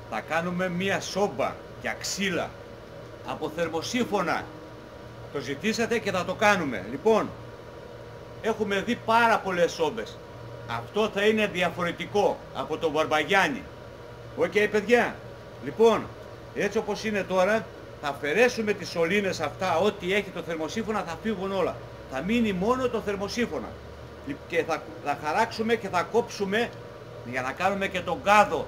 Θα κάνουμε μία σόμπα για ξύλα από θερμοσύφωνα. Το ζητήσατε και θα το κάνουμε. Λοιπόν, έχουμε δει πάρα πολλές σόμπες. Αυτό θα είναι διαφορετικό από τον Μπαρμπαγιάννη. Οκ, παιδιά. Λοιπόν, έτσι όπως είναι τώρα, θα αφαιρέσουμε τις σωλήνες αυτά, ό,τι έχει το θερμοσύφωνα θα φύγουν όλα. Θα μείνει μόνο το θερμοσύφωνα. Και θα χαράξουμε και θα κόψουμε για να κάνουμε και τον κάδο.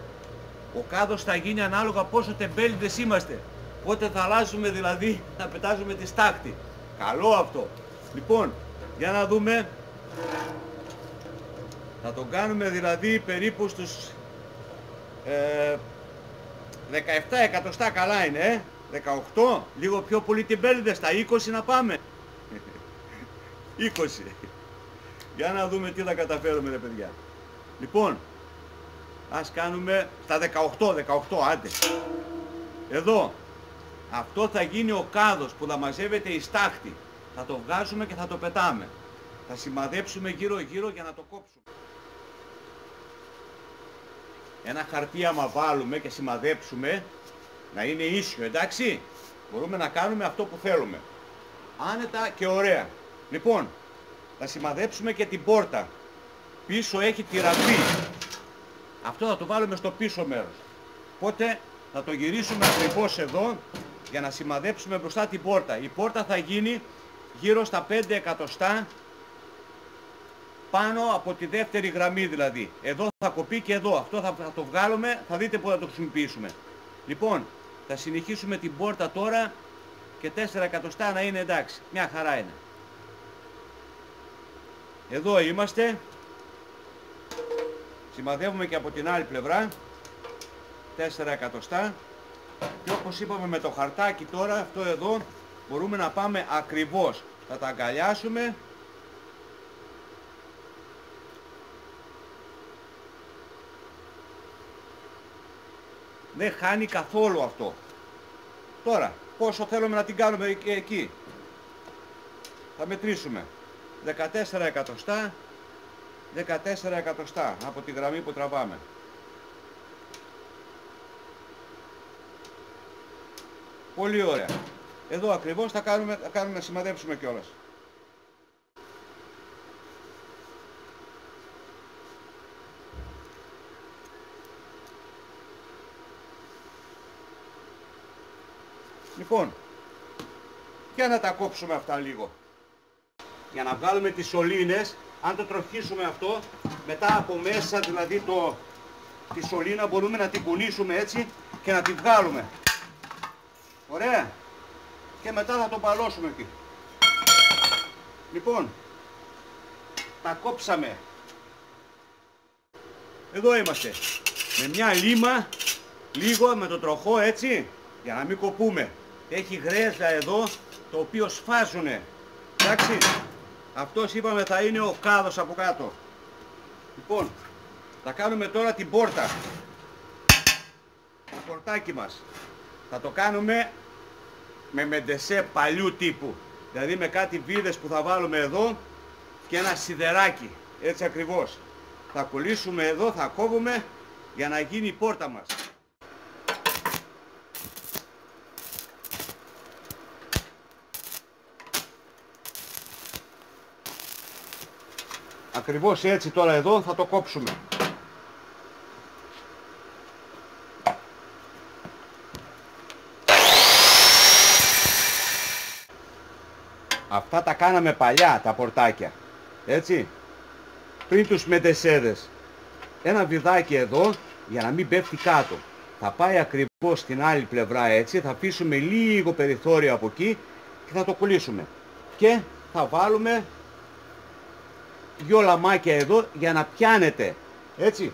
Ο κάδος θα γίνει ανάλογα πόσο τεμπέληδες είμαστε. Πότε θα αλλάζουμε δηλαδή να πετάζουμε τη στάχτη. Καλό αυτό. Λοιπόν, για να δούμε. Θα τον κάνουμε δηλαδή περίπου στους 17 εκατοστά καλά είναι, 18, λίγο πιο πολύ τεμπέληδες, στα 20 να πάμε. 20. Για να δούμε τι θα καταφέρουμε ρε παιδιά. Λοιπόν, ας κάνουμε στα 18, άντε. Εδώ, αυτό θα γίνει ο κάδος που θα μαζεύεται η στάχτη. Θα το βγάζουμε και θα το πετάμε. Θα σημαδέψουμε γύρω γύρω για να το κόψουμε. Ένα χαρτί άμα βάλουμε και σημαδέψουμε, να είναι ίσιο, εντάξει. Μπορούμε να κάνουμε αυτό που θέλουμε. Άνετα και ωραία. Λοιπόν, θα σημαδέψουμε και την πόρτα. Πίσω έχει τη ραμμή. Αυτό θα το βάλουμε στο πίσω μέρος. Οπότε θα το γυρίσουμε ακριβώς εδώ για να σημαδέψουμε μπροστά την πόρτα. Η πόρτα θα γίνει γύρω στα 5 εκατοστά πάνω από τη δεύτερη γραμμή δηλαδή. Εδώ θα κοπεί και εδώ. Αυτό θα το βγάλουμε, θα δείτε πού θα το χρησιμοποιήσουμε. Λοιπόν, θα συνεχίσουμε την πόρτα τώρα και 4 εκατοστά να είναι εντάξει. Μια χαρά είναι. Εδώ είμαστε. Σημαδεύουμε και από την άλλη πλευρά. 4 εκατοστά. Και όπως είπαμε με το χαρτάκι τώρα, αυτό εδώ, μπορούμε να πάμε ακριβώς. Θα τα αγκαλιάσουμε. Δεν χάνει καθόλου αυτό. Τώρα, πόσο θέλουμε να την κάνουμε και εκεί. Θα μετρήσουμε. 14 εκατοστά, 14 εκατοστά από τη γραμμή που τραβάμε. Πολύ ωραία. Εδώ ακριβώς θα κάνουμε να σημαδέψουμε κιόλας. Λοιπόν, για να τα κόψουμε αυτά λίγο. Για να βγάλουμε τις σωλήνες, αν το τροχίσουμε αυτό, μετά από μέσα δηλαδή τη σωλήνα μπορούμε να την κουνήσουμε έτσι και να την βγάλουμε. Ωραία. Και μετά θα το μπαλώσουμε εκεί. Λοιπόν, τα κόψαμε. Εδώ είμαστε. Με μια λίμα, λίγο με το τροχό έτσι, για να μην κοπούμε. Έχει γρέζα εδώ, το οποίο σφάζουνε. Εντάξει. Αυτός είπαμε θα είναι ο κάδος από κάτω. Λοιπόν, θα κάνουμε τώρα την πόρτα. Το πορτάκι μας. Θα το κάνουμε με μεντεσέ παλιού τύπου. Δηλαδή με κάτι βίδες που θα βάλουμε εδώ και ένα σιδεράκι. Έτσι ακριβώς. Θα κολλήσουμε εδώ, θα κόβουμε για να γίνει η πόρτα μας. Ακριβώς έτσι τώρα εδώ θα το κόψουμε. Αυτά τα κάναμε παλιά τα πορτάκια. Έτσι. Πριν τους μετεσέδες. Ένα βιδάκι εδώ για να μην πέφτει κάτω. Θα πάει ακριβώς στην άλλη πλευρά έτσι. Θα αφήσουμε λίγο περιθώριο από εκεί και θα το κολλήσουμε. Και θα βάλουμε δυο λαμάκια εδώ για να πιάνετε. Έτσι.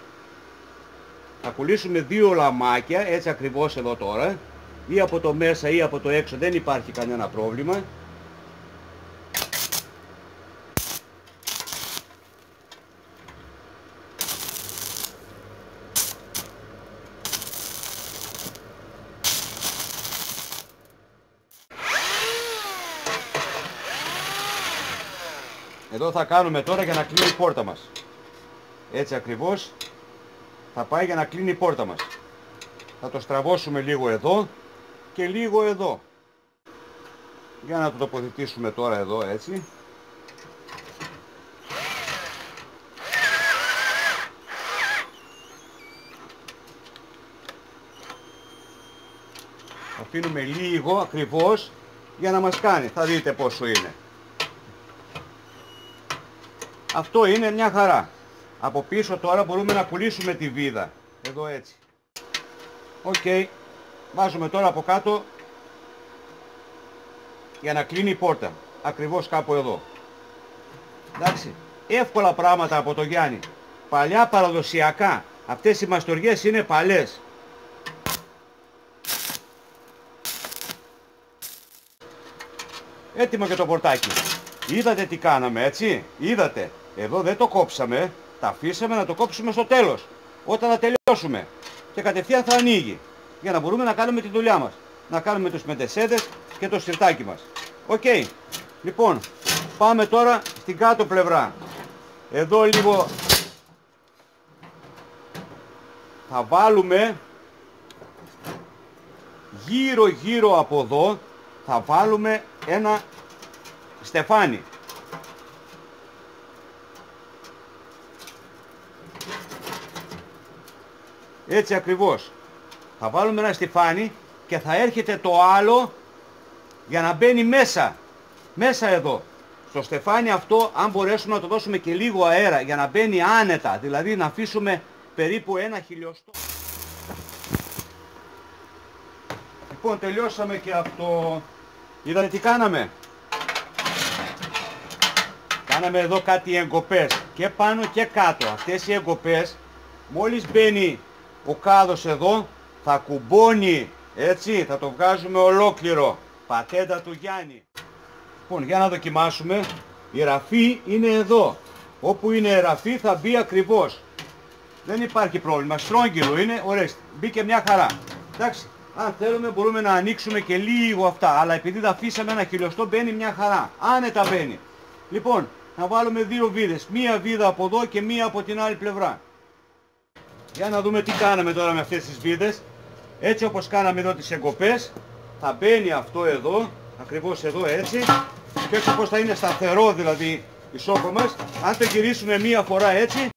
Θα κολλήσουμε δύο λαμάκια έτσι ακριβώς εδώ τώρα. Ή από το μέσα ή από το έξω, δεν υπάρχει κανένα πρόβλημα. Εδώ θα κάνουμε τώρα για να κλείνει η πόρτα μας. Έτσι ακριβώς θα πάει για να κλείνει η πόρτα μας. Θα το στραβώσουμε λίγο εδώ και λίγο εδώ. Για να το τοποθετήσουμε τώρα εδώ έτσι. Αφήνουμε λίγο ακριβώς για να μας κάνει. Θα δείτε πόσο είναι. Αυτό είναι μια χαρά. Από πίσω τώρα μπορούμε να πουλήσουμε τη βίδα. Εδώ έτσι. Οκ. Βάζουμε τώρα από κάτω για να κλείνει η πόρτα. Ακριβώς κάπου εδώ. Εντάξει. Εύκολα πράγματα από το Γιάννη. Παλιά παραδοσιακά. Αυτές οι μαστοριές είναι παλιές. Έτοιμο και το πορτάκι. Είδατε τι κάναμε, έτσι. Είδατε. Εδώ δεν το κόψαμε. Τα αφήσαμε να το κόψουμε στο τέλος. Όταν θα τελειώσουμε. Και κατευθείαν θα ανοίγει. Για να μπορούμε να κάνουμε τη δουλειά μας. Να κάνουμε τους μετεσέδες και το σιρτάκι μας. Οκ. Λοιπόν, πάμε τώρα στην κάτω πλευρά. Εδώ λίγο θα βάλουμε γύρω από εδώ. Θα βάλουμε ένα στεφάνι. Έτσι ακριβώς. Θα βάλουμε ένα στεφάνι και θα έρχεται το άλλο για να μπαίνει μέσα. Μέσα εδώ. Στο στεφάνι αυτό, αν μπορέσουμε να το δώσουμε και λίγο αέρα για να μπαίνει άνετα, δηλαδή να αφήσουμε περίπου 1 χιλιοστό. Λοιπόν, τελειώσαμε και αυτό. Είδατε τι κάναμε. Κάναμε εδώ κάτι εγκοπές και πάνω και κάτω. Αυτές οι εγκοπές, μόλις μπαίνει ο κάδος εδώ, θα κουμπώνει, έτσι, θα το βγάζουμε ολόκληρο. Πατέντα του Γιάννη. Λοιπόν, για να δοκιμάσουμε. Η ραφή είναι εδώ. Όπου είναι η ραφή θα μπει ακριβώς. Δεν υπάρχει πρόβλημα. Στρόγγυλο είναι, ορίστε. Μπήκε μια χαρά. Εντάξει. Αν θέλουμε μπορούμε να ανοίξουμε και λίγο αυτά. Αλλά επειδή τα αφήσαμε 1 χιλιοστό μπαίνει μια χαρά. Άνετα μπαίνει. Λοιπόν, να βάλουμε 2 βίδες. Μία βίδα από εδώ και μία από την άλλη πλευρά. Για να δούμε τι κάναμε τώρα με αυτές τις βίδες. Έτσι όπως κάναμε εδώ τις εγκοπές, θα μπαίνει αυτό εδώ, ακριβώς εδώ έτσι. Και έτσι όπως θα είναι σταθερό δηλαδή η σόφα μας, αν το γυρίσουμε μία φορά έτσι,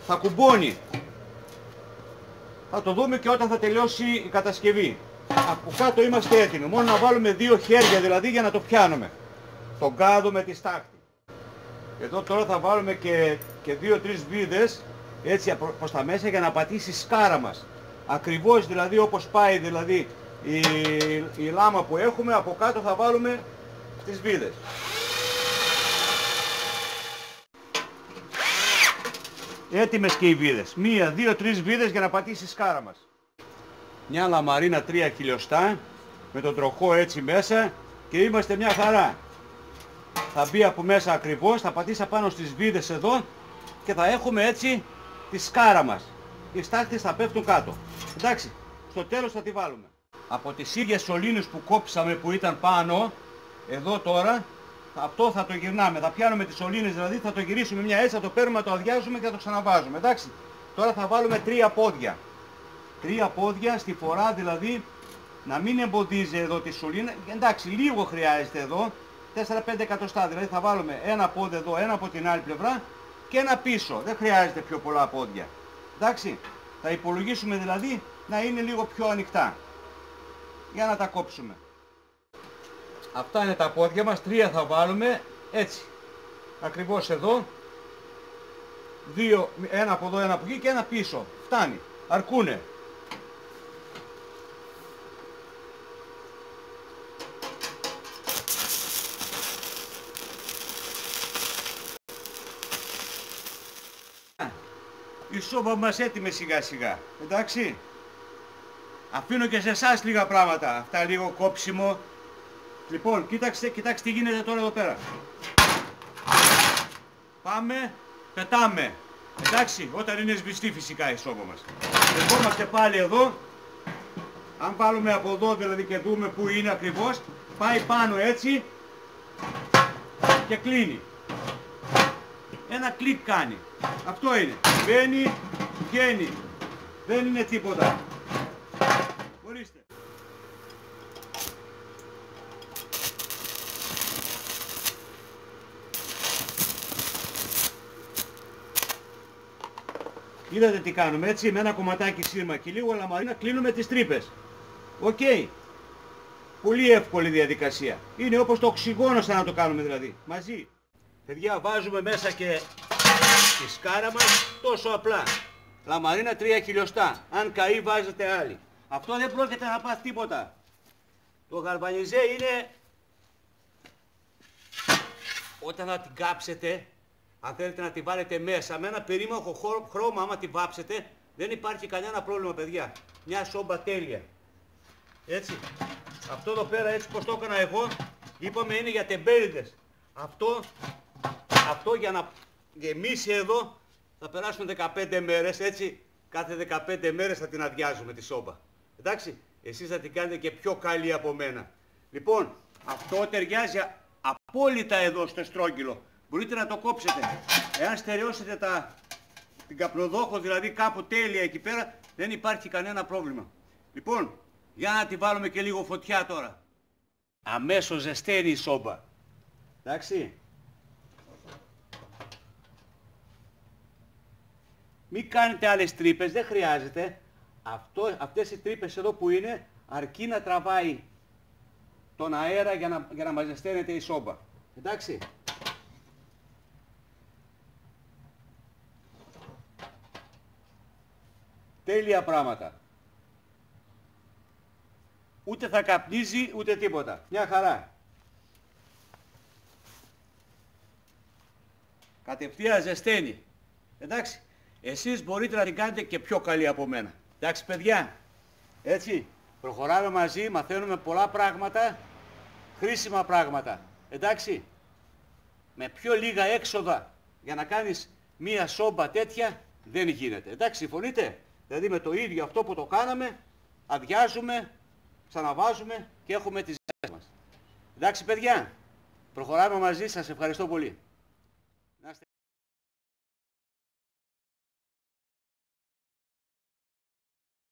θα κουμπώνει. Θα το δούμε και όταν θα τελειώσει η κατασκευή. Από κάτω είμαστε έτοιμοι. Μόνο να βάλουμε 2 χέρια δηλαδή για να το πιάνουμε. Τον κάδο με τη στάχτη. Εδώ τώρα θα βάλουμε και 2-3 βίδες έτσι προς τα μέσα για να πατήσει η σκάρα μας. Ακριβώς δηλαδή όπως πάει δηλαδή η λάμα που έχουμε, από κάτω θα βάλουμε τις βίδες. Έτοιμες και οι βίδες. 1, 2, 3 βίδες για να πατήσει η σκάρα μας. Μια λαμαρίνα 3 χιλιοστά με τον τροχό έτσι μέσα και είμαστε μια χαρά. Θα μπει από μέσα ακριβώς, θα πατήσει πάνω στις βίδες εδώ και θα έχουμε έτσι τη σκάρα μας. Οι στάχτες θα πέφτουν κάτω. Εντάξει, στο τέλος θα τη βάλουμε. Από τις ίδιες σωλήνες που κόψαμε που ήταν πάνω, εδώ τώρα, αυτό θα το γυρνάμε. Θα πιάνουμε τις σωλήνες δηλαδή, θα το γυρίσουμε μια έτσι, θα το παίρνουμε, το αδειάζουμε και θα το ξαναβάζουμε. Εντάξει, τώρα θα βάλουμε 3 πόδια. 3 πόδια στη φορά δηλαδή, να μην εμποδίζει εδώ τη σωλήνα. Εντάξει, λίγο χρειάζεται εδώ, 4-5 εκατοστά. Δηλαδή θα βάλουμε ένα πόδι εδώ, ένα από την άλλη πλευρά και ένα πίσω. Δεν χρειάζεται πιο πολλά πόδια. Εντάξει, θα υπολογίσουμε δηλαδή να είναι λίγο πιο ανοιχτά. Για να τα κόψουμε. Αυτά είναι τα πόδια μας, 3 θα βάλουμε έτσι. Ακριβώς εδώ. 2, ένα από εδώ, ένα από εκεί και ένα πίσω. Φτάνει. Αρκούνε. Η σόβα μας έτοιμη σιγά σιγά. Εντάξει. Αφήνω και σε εσάς λίγα πράγματα. Αυτά λίγο κόψιμο. Λοιπόν, κοιτάξτε τι γίνεται τώρα εδώ πέρα. Πάμε, πετάμε. Εντάξει, όταν είναι σβηστή φυσικά η σόβα μας. Ερχόμαστε πάλι εδώ. Αν βάλουμε από εδώ δηλαδή και δούμε που είναι ακριβώς, πάει πάνω έτσι και κλείνει. Ένα κλικ κάνει. Αυτό είναι. Μπαίνει, βγαίνει. Δεν είναι τίποτα. Είδατε τι κάνουμε, έτσι, με ένα κομματάκι σύρμα και λίγο λαμαρίνα κλείνουμε τις τρύπες. Οκ. Πολύ εύκολη διαδικασία. Είναι όπως το οξυγόνο σαν να το κάνουμε δηλαδή. Μαζί. Παιδιά, βάζουμε μέσα και τη σκάρα μας τόσο απλά. Λαμαρίνα 3 χιλιοστά. Αν καεί βάζετε άλλη. Αυτό δεν πρόκειται να πάθει τίποτα. Το γαλβανιζέ είναι όταν θα την κάψετε, αν θέλετε να τη βάλετε μέσα, με ένα περίμαχο χρώμα, άμα τη βάψετε, δεν υπάρχει κανένα πρόβλημα, παιδιά. Μια σόμπα τέλεια. Έτσι. Αυτό εδώ πέρα, έτσι πως το έκανα εγώ, είπαμε είναι για τεμπέληδες. Αυτό για να γεμίσει εδώ θα περάσουν 15 μέρες, έτσι. Κάθε 15 μέρες θα την αδειάζουμε τη σόμπα. Εντάξει, εσείς θα την κάνετε και πιο καλή από μένα. Λοιπόν, αυτό ταιριάζει απόλυτα εδώ στο στρόγγυλο. Μπορείτε να το κόψετε. Εάν στερεώσετε την καπνοδόχο, δηλαδή κάπου τέλεια εκεί πέρα, δεν υπάρχει κανένα πρόβλημα. Λοιπόν, για να τη βάλουμε και λίγο φωτιά τώρα. Αμέσως ζεσταίνει η σόμπα. Εντάξει. Μην κάνετε άλλες τρύπες, δεν χρειάζεται. Αυτές οι τρύπες εδώ που είναι, αρκεί να τραβάει τον αέρα για να μας ζεσταίνεται η σόμπα. Εντάξει. Τέλεια πράγματα. Ούτε θα καπνίζει ούτε τίποτα. Μια χαρά. Κατευθείαν ζεσταίνει. Εντάξει. Εσείς μπορείτε να την κάνετε και πιο καλή από μένα. Εντάξει παιδιά. Έτσι. Προχωράμε μαζί, μαθαίνουμε πολλά πράγματα. Χρήσιμα πράγματα. Εντάξει. Με πιο λίγα έξοδα για να κάνεις μία σόμπα τέτοια δεν γίνεται. Εντάξει, συμφωνείτε. Δηλαδή με το ίδιο αυτό που το κάναμε, αδειάζουμε, ξαναβάζουμε και έχουμε τις ζέστες μας. Εντάξει παιδιά. Προχωράμε μαζί, σας ευχαριστώ πολύ.